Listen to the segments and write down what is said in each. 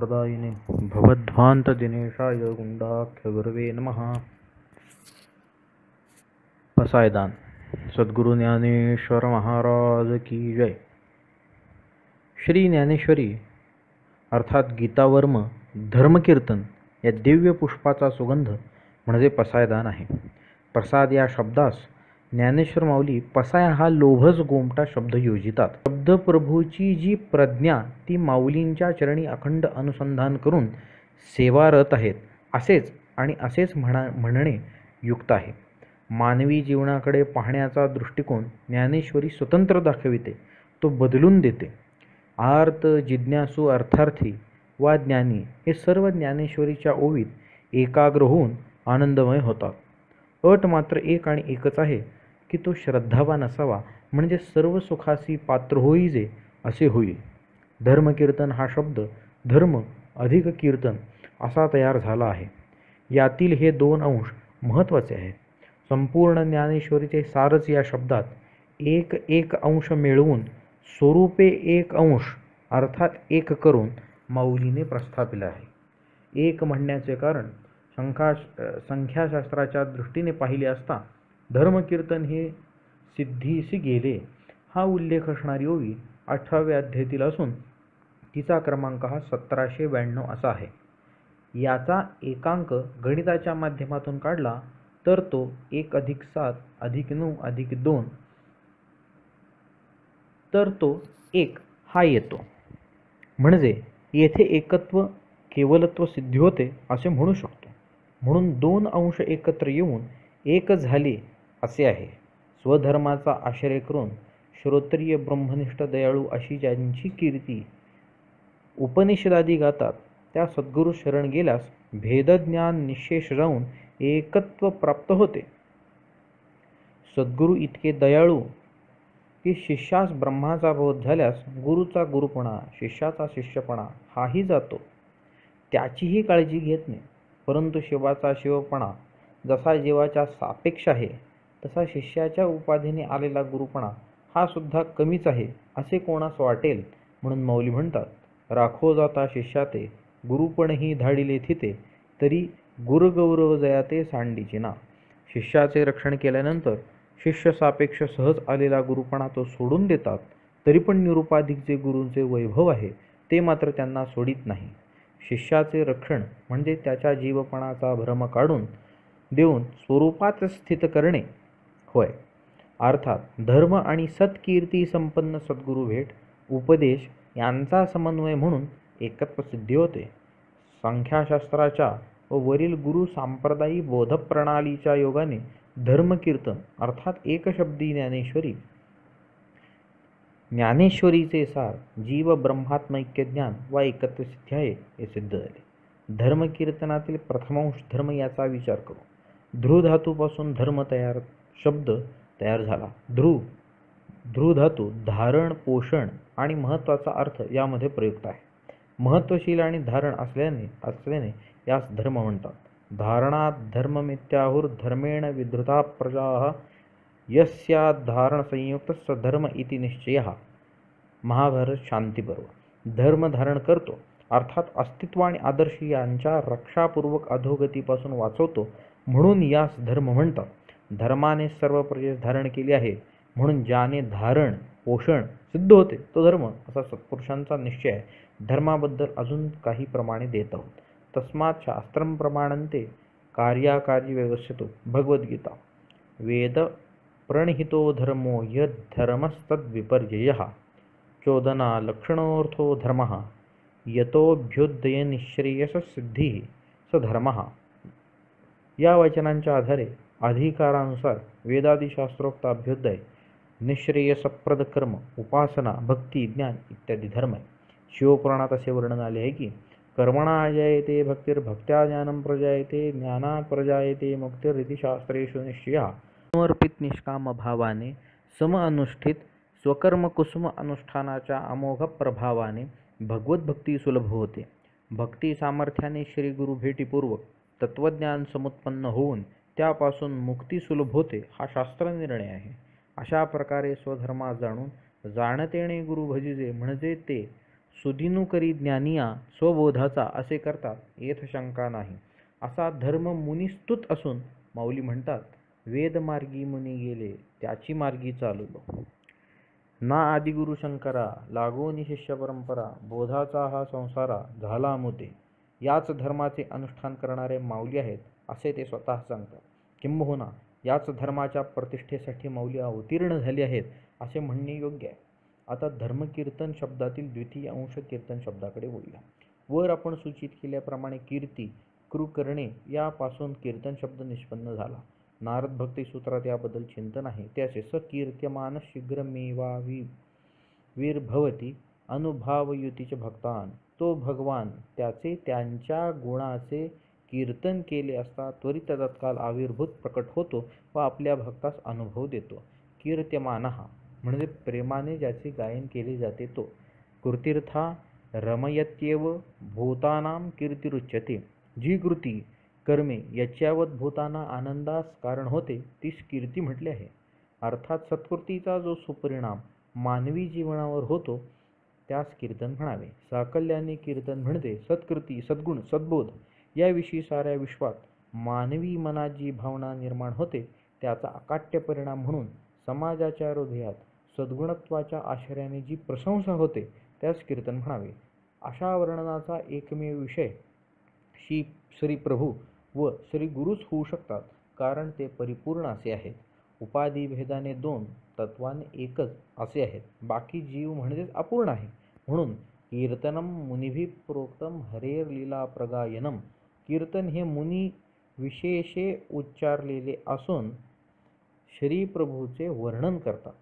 ज्ञानप्रदायिने भवध्वान्तदिनेशाय गुंडाख्यगुरवे नमः। पसायदान सद्गुरु ज्ञानेश्वर महाराज की जय। श्री ज्ञानेश्वरी अर्थात गीतावर्म धर्मकीर्तन या दिव्य पुष्पाचा सुगंध म्हणजे पसायदान आहे। प्रसाद या शब्दास ज्ञानेश्वर माऊली पसाय हा लोभस गोमटा शब्द योजितात। शब्द प्रभूची जी प्रज्ञा ती माऊलींच्या चरणी अखंड अनुसंधान करून सेवारत आहेत असेच म्हणणे युक्त आहे। मानवी जीवनाकडे पाहण्याचा दृष्टिकोन ज्ञानेश्वरी स्वतंत्र दाखविते, तो बदलून देते। आर्त, जिज्ञासू, अर्थार्थी वा ज्ञानी हे सर्व ज्ञानेश्वरीच्या ओवीत एकाग्र होऊन आनंदमय होतात। अट मात्र एक आणि एकच आहे की तो श्रद्धावान असावा, म्हणजे सर्व सुखासी पात्र होईजे असे होईल। धर्मकीर्तन हा शब्द धर्म अधिक कीर्तन असा तयार झाला आहे। यातील हे दोन अंश महत्त्वाचे आहेत। संपूर्ण ज्ञानेश्वरीचे सारच या शब्दात एक एक अंश मिळवून स्वरूपे एक अंश अर्थात एक करून माऊलीने प्रस्थापिले आहे। एक म्हणण्याचे कारण संख्याशास्त्राच्या दृष्टीने पाहिले असता धर्मकीर्तन हे सिद्धीसी गेले हा उल्लेख असणारी ओवी 18व्या अध्यायातील असून तिचा क्रमांक हा 1792 असा आहे। याचा एकांक गणिताच्या माध्यमातून काढला तर तो 1 + 7 + 9 + 2 तर तो 1 हा येतो। म्हणजे येथे एकत्व केवलत्व सिद्धी होते असे म्हणू शकतो। म्हणून दोन अंश एकत्र येऊन एक झाले असे आहे। स्वधर्माचा आश्रय करून श्रोत्रिय ब्रह्मनिष्ठ दयाळू अशी ज्यांची कीर्ती उपनिषदादी गातात त्या सद्गुरू शरण गेल्यास भेदज्ञान निशेष राहून एकत्व प्राप्त होते। सद्गुरू इतके दयाळू की शिष्यास ब्रह्माचा बोध झाल्यास गुरुचा गुरुपणा शिष्याचा शिष्यपणा हाही जातो, त्याचीही काळजी घेत नाही। परंतु शिवाचा शिवपणा जसा जीवाच्या सापेक्ष आहे तसा शिष्याच्या उपाधीने आलेला गुरुपणा हा सुद्धा कमीच आहे असे कोणास वाटेल, म्हणून माऊली म्हणतात, राखो जाता शिष्याते गुरुपणही धाडिले थिते तरी गुरुगौरव जयाते सांडीची ना। शिष्याचे रक्षण केल्यानंतर शिष्य सापेक्ष सहज आलेला गुरुपणा तो सोडून देतात, तरी पण निरुपाधिक जे गुरूंचे वैभव आहे ते मात्र त्यांना सोडित नाही। शिष्याचे रक्षण म्हणजे त्याच्या जीवपणाचा भ्रम काढून देऊन स्वरूपात स्थित करणे होय। अर्थात धर्म आणि सत्कीर्ती संपन्न सद्गुरू भेट उपदेश यांचा समन्वय म्हणून एकत्व सिद्धी होते। संख्याशास्त्राच्या व वरील गुरु सांप्रदायी बोधप्रणालीच्या योगाने धर्मकीर्तन अर्थात एकशब्दी ज्ञानेश्वरीचे सार जीव ब्रह्मात्मैक्य ज्ञान वा एकत्व सिद्धी आहे हे सिद्ध झाले। धर्मकीर्तनातील प्रथमांश धर्म याचा विचार करू। ध्रु धातूपासून धर्म शब्द तयार झाला। ध्रु धातू धारण, पोषण आणि महत्त्वाचा अर्थ यामध्ये प्रयुक्त आहे। महत्त्वशील आणि धारण असल्याने यास धर्म म्हणतात। धारणात धर्ममित्याहुर धर्मेण विधृता प्रजाः यस्यात् धारण संयुक्तः स धर्म इति निश्चयः। महाभारत शांती पर्व। धर्म धारण करतो अर्थात अस्तित्व आणि आदर्श यांच्या रक्षापूर्वक अधोगतीपासून वाचवतो, म्हणून यास धर्म म्हणतात। धर्माने सर्व प्रजेस धारण केले आहे, म्हणून ज्याने धारण पोषण सिद्ध होते तो धर्म असा सत्पुरुषांचा निश्चय आहे। धर्माबद्दल अजून काही प्रमाणे देत आहोत। तस्मात् शास्त्रं प्रमाणन्ते कार्याकार्य व्यवस्थितो भगवद्गीता। वेद प्रणहितो धर्मो यद्धर्मस्तद्विपर्ययः चोदना लक्षणोऽर्थो धर्मः यतोऽभ्युदय निःश्रेयससिद्धिः स धर्मः। या वचनांच्या आधारे अधिकारानुसार वेदादी शास्त्रोक्त अभ्युदय निःश्रेयसप्रद कर्म उपासना भक्ती ज्ञान इत्यादी धर्म आहे। शिवपुराणात असे वर्णन आले आहे की कर्मणा जायते भक्तिर्भक्त्या ज्ञानं प्रजायते ज्ञानात् प्रजायते मुक्तिरिति शास्त्रेषु निश्चयः। समर्पित निष्काम भावाने सम अनुष्ठित स्वकर्म कुसुम अनुष्ठानाच्या अमोघ प्रभावाने भगवत भक्ती सुलभ होते। भक्ती सामर्थ्याने श्री गुरु भेटीपूर्वक तत्वज्ञान समुत्पन्न होऊन त्यापासून मुक्ती सुलभ होते हा शास्त्र निर्णय आहे। अशा प्रकारे स्वधर्मास जाणून जाणतेने गुरु भजिजे म्हणजे ते सुदिनू करी ज्ञानिया स्वबोधाचा असे करतात येथ शंका नाही. असा धर्म मुनिस्तुत असून माऊली म्हणतात, वेदमार्गी मुनी गेले त्याची मार्गी चाललो. ना आदिगुरु शंकरा लागोनी शिष्य परंपरा, बोधाचा हा संसारा झाला अमुते. याच धर्माचे अनुष्ठान करणारे माऊली आहेत असे ते स्वतः सांगतात. किंबहुना याच धर्माच्या प्रतिष्ठेसाठी माऊली अवतीर्ण झाली आहेत असे म्हणणे योग्य आहे. आता धर्मकीर्तन शब्दातील द्वितीय अंश कीर्तन शब्दाकडे बोलूया. वर आपण सूचित केल्याप्रमाणे कीर्ती कृ करणे यापासून कीर्तन शब्द निष्पन्न झाला. नारद भक्ती सूत्रात याबद्दल चिंतन आहे. ते असे, स कीर्त्यमान शीघ्रमेवा वीरभवती अनुभावयुतीचे भक्तान. तो भगवान त्याचे त्यांच्या गुणाचे कीर्तन केले असता त्वरित तत्काल आविर्भूत प्रकट होतो व आपल्या भक्तास अनुभव देतो. कीर्त्यमानः म्हणजे प्रेमाने ज्याचे गायन केले जाते तो. कृतीर्था रमयत्येव भूतानां कीर्तिरुच्यते. जी कृती कर्मे याच्यावत भूतांना आनंदास कारण होते तीस कीर्ती म्हटले आहे. अर्थात सत्कृतीचा जो सुपरिणाम मानवी जीवनावर होतो त्यास कीर्तन म्हणावे. साकल्याने कीर्तन म्हणजे सत्कृती, सद्गुण, सद्बोध याविषयी साऱ्या विश्वात मानवी मनात जी भावना निर्माण होते त्याचा अकाट्य परिणाम म्हणून समाजाच्या हृदयात सद्गुणत्वाच्या आश्रयाने जी प्रशंसा होते त्यास कीर्तन म्हणावे. अशा वर्णनाचा एकमेव विषय श्री प्रभू व श्री गुरुच होऊ शकतात, कारण ते परिपूर्ण असे आहेत. उपाधी भेदाने दोन, तत्वाने एकच असे आहेत. बाकी जीव म्हणजेच अपूर्ण आहे. म्हणून कीर्तनम मुनिभिः प्रोक्तम हरेर लीला प्रगायनम. कीर्तन हे मुनी विशेषे उच्चारलेले असून श्रीप्रभूचे वर्णन करतात.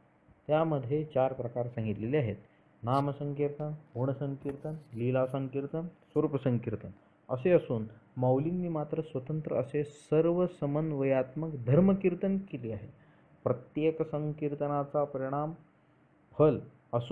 त्यामध्ये 4 प्रकार सांगितलेले आहेत. नामसंकीर्तन, गुणसंकीर्तन, लीला संकीर्तन, स्वरूप संकीर्तन असे असून माऊलींनी मात्र स्वतंत्र असे सर्व समन्वयात्मक धर्मकीर्तन केले आहे. प्रत्येक संकीर्तनाचा परिणाम फल